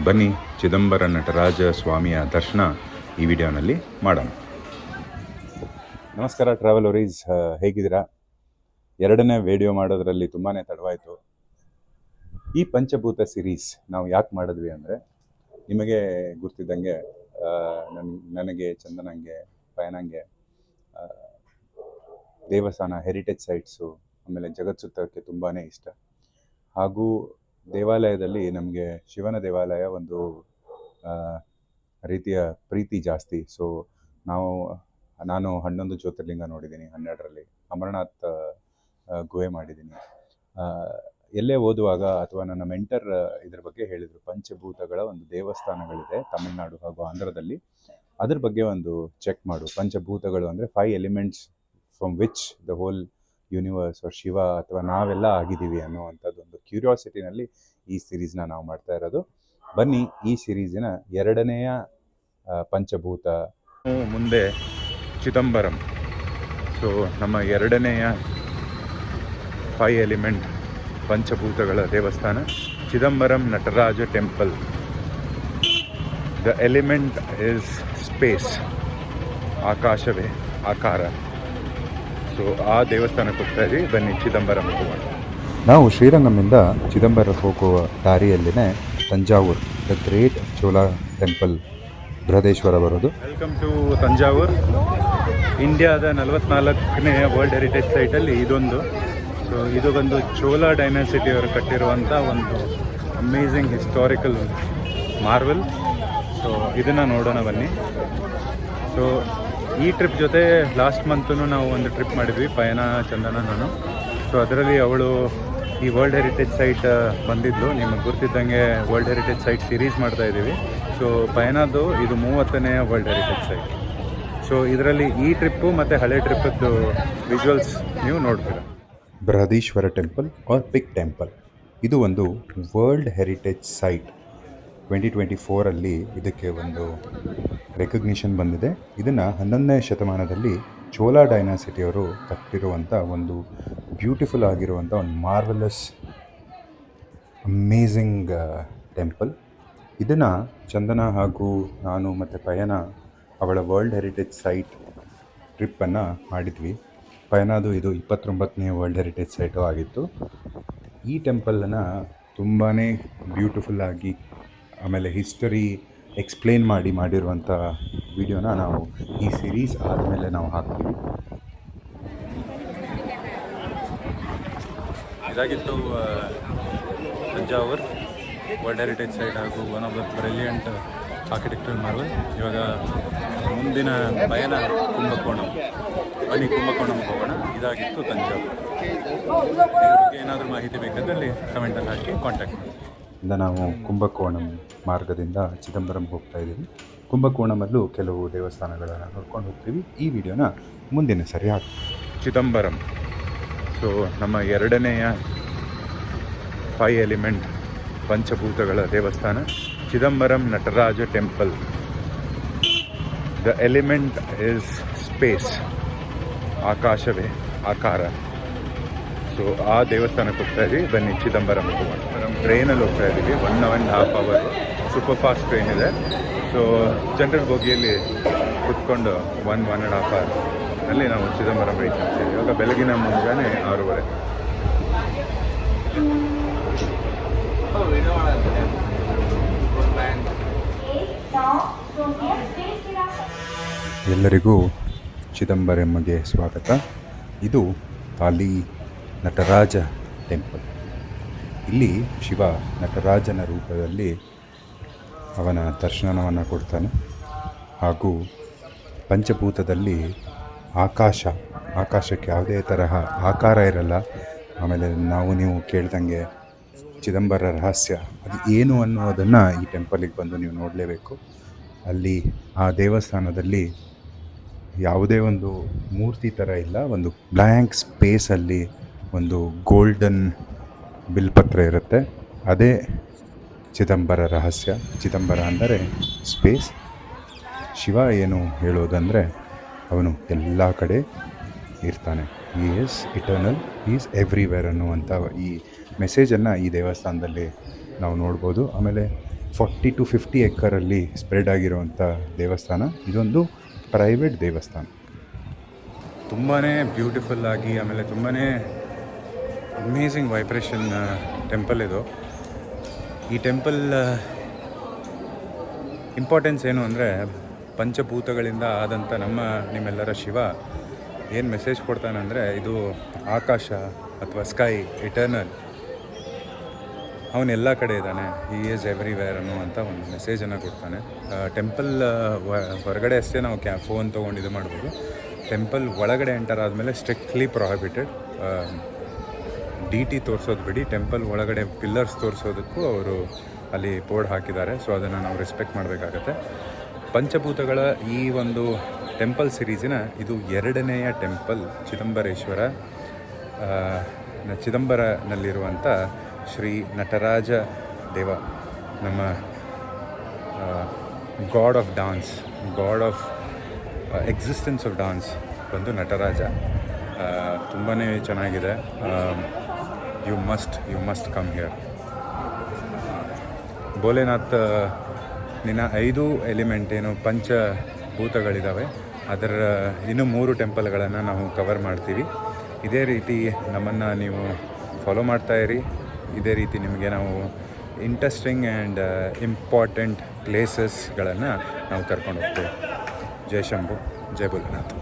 ಬನ್ನಿ ಚಿದಂಬರ ನಟರಾಜ ಸ್ವಾಮಿಯ ದರ್ಶನ ಈ ವಿಡಿಯೋನಲ್ಲಿ ಮಾಡೋಣ. ನಮಸ್ಕಾರ ಟ್ರಾವೆಲರೀಸ್, ಹೇಗಿದ್ದೀರಾ? ಎರಡನೇ ವಿಡಿಯೋ ಮಾಡೋದ್ರಲ್ಲಿ ತುಂಬಾ ತಡವಾಯಿತು. ಈ ಪಂಚಭೂತ ಸಿರೀಸ್ ನಾವು ಯಾಕೆ ಮಾಡಿದ್ವಿ ಅಂದರೆ, ನಿಮಗೆ ಗೊತ್ತಿದ್ದಂಗೆ ನನಗೆ, ಚಂದನಂಗೆ, ಪಯನಂಗೆ ದೇವಸ್ಥಾನ, ಹೆರಿಟೇಜ್ ಸೈಟ್ಸು, ಆಮೇಲೆ ಜಗತ್ ಸುತ್ತಕ್ಕೆ ತುಂಬಾ ಇಷ್ಟ. ಹಾಗೂ ದೇವಾಲಯದಲ್ಲಿ ನಮಗೆ ಶಿವನ ದೇವಾಲಯ ಒಂದು ರೀತಿಯ ಪ್ರೀತಿ ಜಾಸ್ತಿ. ಸೊ ನಾನು 11 ಜ್ಯೋತಿರ್ಲಿಂಗ ನೋಡಿದ್ದೀನಿ, 12ರಲ್ಲಿ ಅಮರನಾಥ್ ಗುಹೆ ಮಾಡಿದ್ದೀನಿ. ಎಲ್ಲೇ ಓದುವಾಗ ಅಥವಾ ನನ್ನ ಮೆಂಟರ್ ಇದ್ರ ಬಗ್ಗೆ ಹೇಳಿದರು, ಪಂಚಭೂತಗಳ ಒಂದು ದೇವಸ್ಥಾನಗಳಿದೆ ತಮಿಳುನಾಡು ಹಾಗೂ ಆಂಧ್ರದಲ್ಲಿ, ಅದ್ರ ಬಗ್ಗೆ ಒಂದು ಚೆಕ್ ಮಾಡು. ಪಂಚಭೂತಗಳು ಅಂದರೆ 5 elements from which the whole universe are Shiva ಅಥವಾ ನಾವೆಲ್ಲ ಆಗಿದ್ದೀವಿ ಅನ್ನೋವಂಥದ್ದೊಂದು ಕ್ಯೂರಿಯಾಸಿಟಿನಲ್ಲಿ ಈ ಸಿರೀಸ್ನ ನಾವು ಮಾಡ್ತಾ ಇರೋದು. ಬನ್ನಿ, ಈ ಸಿರೀಸಿನ ಎರಡನೆಯ ಪಂಚಭೂತ ಮುಂದೆ ಚಿದಂಬರಂ. ಸೊ ನಮ್ಮ ಎರಡನೆಯ 5 ಎಲಿಮೆಂಟ್ ಪಂಚಭೂತಗಳ ದೇವಸ್ಥಾನ Chidambaram Nataraja temple. The element is space, ಆಕಾಶವೇ ಆಕಾರ. ಸೊ ಆ ದೇವಸ್ಥಾನಕ್ಕೆ ಹೋಗ್ತಾ ಇದ್ದೀವಿ. ಬನ್ನಿ ಚಿದಂಬರಂ ಹೋಗೋಣ. ನಾವು ಶ್ರೀರಂಗಂನಿಂದ ಚಿದಂಬರ ಹೋಗುವ ದಾರಿಯಲ್ಲಿನೇ Thanjavur, the great Chola temple, Brihadeeswara ಬರೋದು. Welcome to Thanjavur. ಇಂಡಿಯಾದ 44ನೇ ವರ್ಲ್ಡ್ ಹೆರಿಟೇಜ್ ಸೈಟಲ್ಲಿ ಇದೊಂದು. ಸೊ ಇದು ಬಂದು ಚೋಳ ಡೈನಾಸಿಟಿ ಅವರು ಕಟ್ಟಿರುವಂಥ ಒಂದು ಅಮೇಝಿಂಗ್ ಹಿಸ್ಟಾರಿಕಲ್ ಮಾರ್ವೆಲ್. ಸೊ ಇದನ್ನು ನೋಡೋಣ ಬನ್ನಿ. ಸೊ ಈ ಟ್ರಿಪ್ ಜೊತೆ ಲಾಸ್ಟ್ ಮಂತೂ ನಾವು ಒಂದು ಟ್ರಿಪ್ ಮಾಡಿದ್ವಿ, ಪಯನ, ಚಂದನ, ನಾನು. ಸೊ ಅದರಲ್ಲಿ ಅವಳು ಈ ವರ್ಲ್ಡ್ ಹೆರಿಟೇಜ್ ಸೈಟ್ ಬಂದಿದ್ಲು. ನಿಮಗೆ ಗೊತ್ತಿದ್ದಂಗೆ ವರ್ಲ್ಡ್ ಹೆರಿಟೇಜ್ ಸೈಟ್ ಸಿರೀಸ್ ಮಾಡ್ತಾ ಇದ್ದೀವಿ. ಸೊ ಪಯನದ್ದು ಇದು 30ನೇ ವರ್ಲ್ಡ್ ಹೆರಿಟೇಜ್ ಸೈಟ್. ಸೊ ಇದರಲ್ಲಿ ಈ ಟ್ರಿಪ್ಪು ಮತ್ತು ಹಳೆ ಟ್ರಿಪ್ಪದ್ದು ವಿಜುವಲ್ಸ್ ನೀವು ನೋಡ್ತೀರಾ. Brihadeeswara temple are big temple, ಇದು ಒಂದು ವರ್ಲ್ಡ್ ಹೆರಿಟೇಜ್ ಸೈಟ್. 2024ಅಲ್ಲಿ ಇದಕ್ಕೆ ಒಂದು ರೆಕಗ್ನಿಷನ್ ಬಂದಿದೆ. ಇದನ್ನು 11ನೇ ಶತಮಾನದಲ್ಲಿ ಚೋಳ ಡೈನಾಸಿಟಿಯವರು ಕಟ್ಟಿರುವಂಥ ಒಂದು ಬ್ಯೂಟಿಫುಲ್ ಆಗಿರುವಂಥ ಒಂದು ಮಾರ್ವೆಲಸ್ ಅಮೇಝಿಂಗ್ ಟೆಂಪಲ್. ಇದನ್ನು ಚಂದನ ಹಾಗೂ ನಾನು ಮತ್ತು ಪಯನ ಅವಳ ವರ್ಲ್ಡ್ ಹೆರಿಟೇಜ್ ಸೈಟ್ ಟ್ರಿಪ್ಪನ್ನು ಮಾಡಿದ್ವಿ. ಪಯನದು ಇದು 29ನೇ ವರ್ಲ್ಡ್ ಹೆರಿಟೇಜ್ ಸೈಟು ಆಗಿತ್ತು. ಈ ಟೆಂಪಲನ್ನು ತುಂಬಾ ಬ್ಯೂಟಿಫುಲ್ಲಾಗಿ, ಆಮೇಲೆ ಹಿಸ್ಟರಿ ಎಕ್ಸ್ಪ್ಲೇನ್ ಮಾಡಿರುವಂಥ ವಿಡಿಯೋನ ನಾವು ಈ ಸಿರೀಸ್ ಆದಮೇಲೆ ನಾವು ಹಾಕ್ತೀವಿ. ಇದಾಗಿತ್ತು ತಂಜಾವೂರ್ ವರ್ಲ್ಡ್ ಹೆರಿಟೇಜ್ ಸೈಟ್ ಹಾಗೂ one of the brilliant architectural Marvel. ಇವಾಗ ಮುಂದಿನ ಪಯಣ ಕುಂಭಕೋಣಂ. ಬನ್ನಿ ಕುಂಭಕೋಣಂಗೆ ಹೋಗೋಣ. ಇದಾಗಿತ್ತು ತಂಜಾವೂರ್. ಇದ್ರ ಬಗ್ಗೆ ಏನಾದರೂ ಮಾಹಿತಿ ಬೇಕಾದಲ್ಲಿ ಕಮೆಂಟಲ್ಲಿ ಹಾಕಿ ಕಾಂಟ್ಯಾಕ್ಟ್ ಮಾಡಿ. ಇಂದ ನಾವು ಕುಂಭಕೋಣಂ ಮಾರ್ಗದಿಂದ ಚಿದಂಬರಂ ಹೋಗ್ತಾ ಇದ್ದೀವಿ. ಕುಂಭಕೋಣಮಲ್ಲೂ ಕೆಲವು ದೇವಸ್ಥಾನಗಳನ್ನು ನೋಡ್ಕೊಂಡು ಹೋಗ್ತೀವಿ. ಈ ವಿಡಿಯೋನ ಮುಂದಿನ ಸರಿ ಹಾಕ್ತೀವಿ. ಚಿದಂಬರಂ. ಸೊ ನಮ್ಮ ಎರಡನೆಯ 5 ಎಲಿಮೆಂಟ್ ಪಂಚಭೂತಗಳ ದೇವಸ್ಥಾನ Chidambaram Nataraja temple. The element is space, ಆಕಾಶವೇ ಆಕಾರ. ಸೊ ಆ ದೇವಸ್ಥಾನಕ್ಕೆ ಹೋಗ್ತಾ ಇದ್ದೀವಿ. ಬನ್ನಿ ಚಿದಂಬರಂ ಹೋಗೋಣ. ಟ್ರೈನಲ್ಲಿ ಹೋಗ್ತಾ ಇದ್ದೀವಿ. 1.5 ಅವರ್ ಸೂಪರ್ ಫಾಸ್ಟ್ ಟ್ರೈನ್ ಇದೆ. ಸೊ ಜನರಲ್ ಬೋಗಿಯಲ್ಲಿ ಕುತ್ಕೊಂಡು 1.5 ಅವರ್ನಲ್ಲಿ ನಾವು ಚಿದಂಬರಂ ರೀಚ್ ಆಗ್ತೀವಿ. ಇವಾಗ ಬೆಳಗಿನ ಮುಂಜಾನೆ 6:30. ಎಲ್ಲರಿಗೂ ಚಿದಂಬರಂಗೆ ಸ್ವಾಗತ. ಇದು ತಾಲಿ ನಟರಾಜ ಟೆಂಪಲ್. ಇಲ್ಲಿ ಶಿವ ನಟರಾಜನ ರೂಪದಲ್ಲಿ ಅವನ ದರ್ಶನವನ್ನು ಕೊಡ್ತಾನೆ. ಹಾಗೂ ಪಂಚಭೂತದಲ್ಲಿ ಆಕಾಶಕ್ಕೆ ಯಾವುದೇ ತರಹ ಆಕಾರ ಇರಲ್ಲ. ಆಮೇಲೆ ನೀವು ಕೇಳ್ದಂಗೆ ಚಿದಂಬರ ರಹಸ್ಯ ಅದು ಏನು ಅನ್ನೋದನ್ನು ಈ ಟೆಂಪಲಿಗೆ ಬಂದು ನೀವು ನೋಡಲೇಬೇಕು. ಅಲ್ಲಿ ಆ ದೇವಸ್ಥಾನದಲ್ಲಿ ಯಾವುದೇ ಒಂದು ಮೂರ್ತಿ ಥರ ಇಲ್ಲ. ಒಂದು ಬ್ಲ್ಯಾಂಕ್ ಸ್ಪೇಸಲ್ಲಿ ಒಂದು ಗೋಲ್ಡನ್ ಬಿಲ್ಪತ್ರ ಇರುತ್ತೆ. ಅದೇ ಚಿದಂಬರ ರಹಸ್ಯ. ಚಿದಂಬರ ಅಂದರೆ ಸ್ಪೇಸ್. ಶಿವ ಏನು ಹೇಳೋದಂದರೆ ಅವನು ಎಲ್ಲ ಕಡೆ ಇರ್ತಾನೆ. He is eternal, he is everywhere ಅನ್ನುವಂಥ ಈ ಮೆಸೇಜನ್ನು ಈ ದೇವಸ್ಥಾನದಲ್ಲಿ ನಾವು ನೋಡ್ಬೋದು. ಆಮೇಲೆ 40 to 50 ಎಕರಲ್ಲಿ ಸ್ಪ್ರೆಡ್ ಆಗಿರುವಂಥ ದೇವಸ್ಥಾನ. ಇದೊಂದು ಪ್ರೈವೇಟ್ ದೇವಸ್ಥಾನ. ತುಂಬಾ ಬ್ಯೂಟಿಫುಲ್ ಆಗಿ, ಆಮೇಲೆ ತುಂಬಾ ಅಮೇಝಿಂಗ್ ವೈಬ್ರೇಷನ್ ಟೆಂಪಲ್ ಇದು. ಈ ಟೆಂಪಲ್ ಇಂಪಾರ್ಟೆನ್ಸ್ ಏನು ಅಂದರೆ, ಪಂಚಭೂತಗಳಿಂದ ಆದಂಥ ನಿಮ್ಮೆಲ್ಲರ ಶಿವ ಏನು ಮೆಸೇಜ್ ಕೊಡ್ತಾನಂದರೆ, ಇದು ಆಕಾಶ ಅಥವಾ ಸ್ಕೈ ಇಟರ್ನಲ್, ಅವನೆಲ್ಲ ಕಡೆ ಇದ್ದಾನೆ, ಹಿ ಈಸ್ ಎವ್ರಿವೇರ್ ಅನ್ನುವಂಥ ಒಂದು ಮೆಸೇಜನ್ನು ಕೊಡ್ತಾನೆ. ಟೆಂಪಲ್ ಹೊರಗಡೆ ಅಷ್ಟೇ ನಾವು ಫೋನ್ ತೊಗೊಂಡು ಇದು ಮಾಡ್ಬೋದು. ಟೆಂಪಲ್ ಒಳಗಡೆ ಎಂಟರ್ ಆದಮೇಲೆ ಸ್ಟ್ರಿಕ್ಟ್ಲಿ ಪ್ರೊಹಿಬಿಟೆಡ್. ಡಿ ತೋರಿಸೋದು ಬಿಡಿ, ಟೆಂಪಲ್ ಒಳಗಡೆ ಪಿಲ್ಲರ್ಸ್ ತೋರಿಸೋದಕ್ಕೂ ಅವರು ಅಲ್ಲಿ ಬೋರ್ಡ್ ಹಾಕಿದ್ದಾರೆ. ಸೊ ಅದನ್ನು ನಾವು ರೆಸ್ಪೆಕ್ಟ್ ಮಾಡಬೇಕಾಗತ್ತೆ. ಪಂಚಭೂತಗಳ ಈ ಒಂದು ಟೆಂಪಲ್ ಸಿರೀಸಿನ ಇದು 2ನೇಯ ಟೆಂಪಲ್. ಚಿದಂಬರನಲ್ಲಿರುವಂಥ ಶ್ರೀ ನಟರಾಜ ದೇವ, ನಮ್ಮ god of dance, god of existence of dance ಬಂದು ನಟರಾಜ. ತುಂಬಾ ಚೆನ್ನಾಗಿದೆ. You must come here. Bholenath ನಿನ್ನ 5 ಎಲಿಮೆಂಟ್ ಏನು ಪಂಚಭೂತಗಳಿದ್ದಾವೆ, ಅದರ ಇನ್ನೂ 3 ಟೆಂಪಲ್ಗಳನ್ನು ನಾವು ಕವರ್ ಮಾಡ್ತೀವಿ. ಇದೇ ರೀತಿ ನಮ್ಮನ್ನು ನೀವು ಫಾಲೋ ಮಾಡ್ತಾಯಿರಿ. ಇದೇ ರೀತಿ ನಿಮಗೆ ನಾವು ಇಂಟ್ರೆಸ್ಟಿಂಗ್ ಆ್ಯಂಡ್ ಇಂಪಾರ್ಟೆಂಟ್ ಪ್ಲೇಸಸ್ಗಳನ್ನು ನಾವು ಕರ್ಕೊಂಡು ಹೋಗ್ತೇವೆ. ಜೈ ಶಂಭು, ಜೈ ಭೋಲೆನಾಥ್.